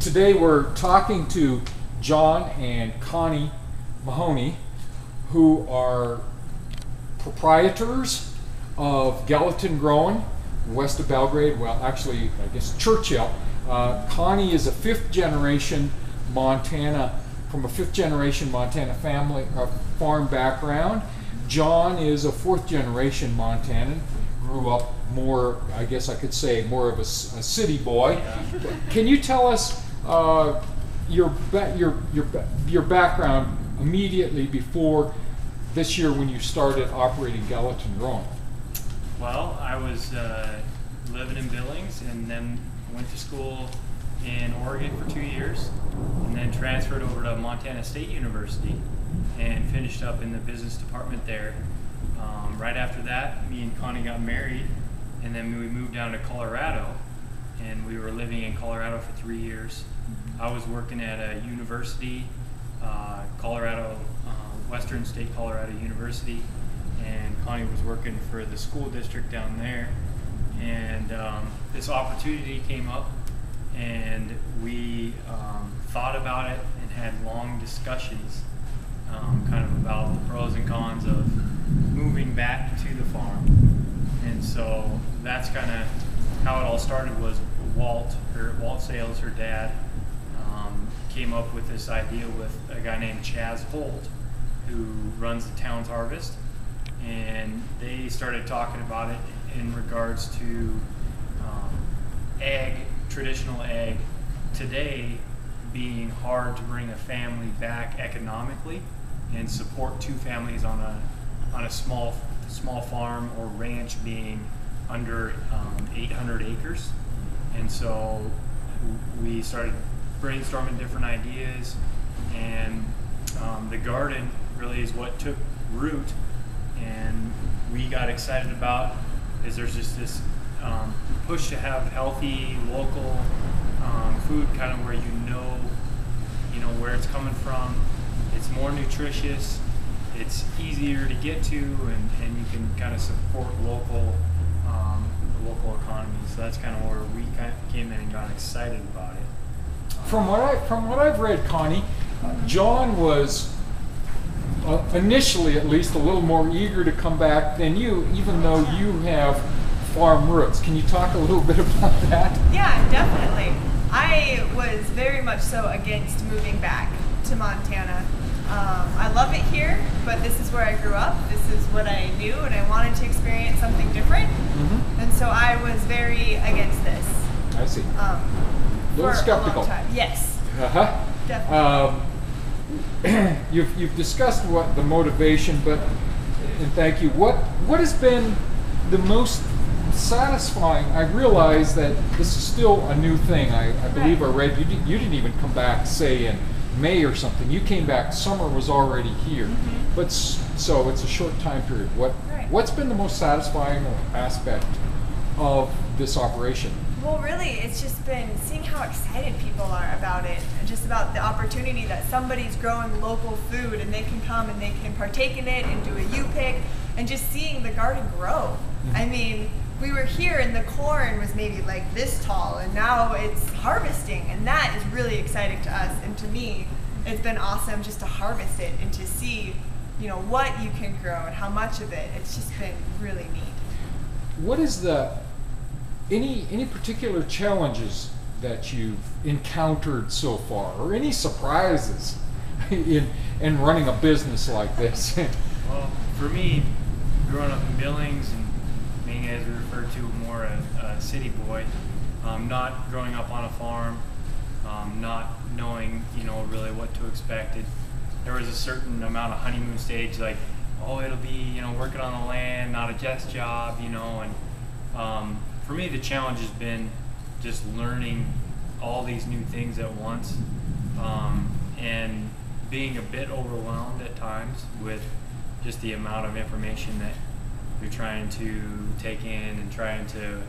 Today we're talking to John and Connie Mahoney, who are proprietors of Gallatin Grown, west of Belgrade. Well, actually, I guess Churchill. Connie is a fifth-generation Montana, from a fifth-generation Montana family farm background. John is a fourth-generation Montanan. Grew up more, I guess I could say, more of a city boy. Can you tell us your background immediately before this year when you started operating Gallatin Grown? Well, I was living in Billings and then went to school in Oregon for 2 years and then transferred over to Montana State University and finished up in the business department there. Right after that, me and Connie got married, and then we moved down to Colorado, and we were living in Colorado for 3 years. I was working at a university, Colorado, Western State Colorado University, and Connie was working for the school district down there. And this opportunity came up, and we thought about it and had long discussions kind of about the pros and cons of moving back to the farm. And so that's kind of how it all started. Was Walt Sales, her dad, came up with this idea with a guy named Chaz Holt, who runs the town's harvest, and they started talking about it in regards to traditional ag today being hard to bring a family back economically and support two families on a small farm or ranch being under 800 acres. And so we started brainstorming different ideas, and the garden really is what took root, and we got excited about is there's just this push to have healthy local food, kind of where you know where it's coming from. It's more nutritious, it's easier to get to, and you can kind of support local economy. So that's kind of where we came in and got excited about it. From what I've read, Connie, John was initially, at least, a little more eager to come back than you, even though you have farm roots. Can you talk a little bit about that? Yeah, definitely. I was very much so against moving back to Montana. I love it here, but this is where I grew up. This is what I knew, and I wanted to experience something different. Mm-hmm. And so I was very against this. I see. A little skeptical. long time. Yes. Uh-huh. Definitely. You've discussed what the motivation, and thank you. What has been the most satisfying? I realize that this is still a new thing. I believe I read you didn't even come back, say, in May or something. You came back, summer was already here. Mm-hmm. But so it's a short time period. What's been the most satisfying aspect of this operation? Well, really, it's just been seeing how excited people are about it, and just about the opportunity that somebody's growing local food and they can come and they can partake in it and do a U-pick, and just seeing the garden grow. Mm-hmm. I mean, we were here and the corn was maybe like this tall, and now it's harvesting, and that is really exciting to us. And to me, it's been awesome just to harvest it and to see, what you can grow and how much of it. It's just been really neat. What is any particular challenges that you've encountered so far, or any surprises in running a business like this? Well, for me, growing up in Billings and being, as we refer to, more a city boy, not growing up on a farm, not knowing really what to expect. There was a certain amount of honeymoon stage, like, oh, it'll be working on the land, not a desk job, and for me, the challenge has been just learning all these new things at once, and being a bit overwhelmed at times with just the amount of information that you're trying to take in, and trying to,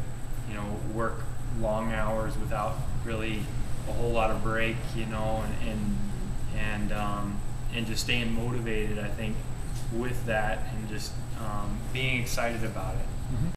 work long hours without really a whole lot of break, and just staying motivated, I think, with that, and just being excited about it. Mm-hmm.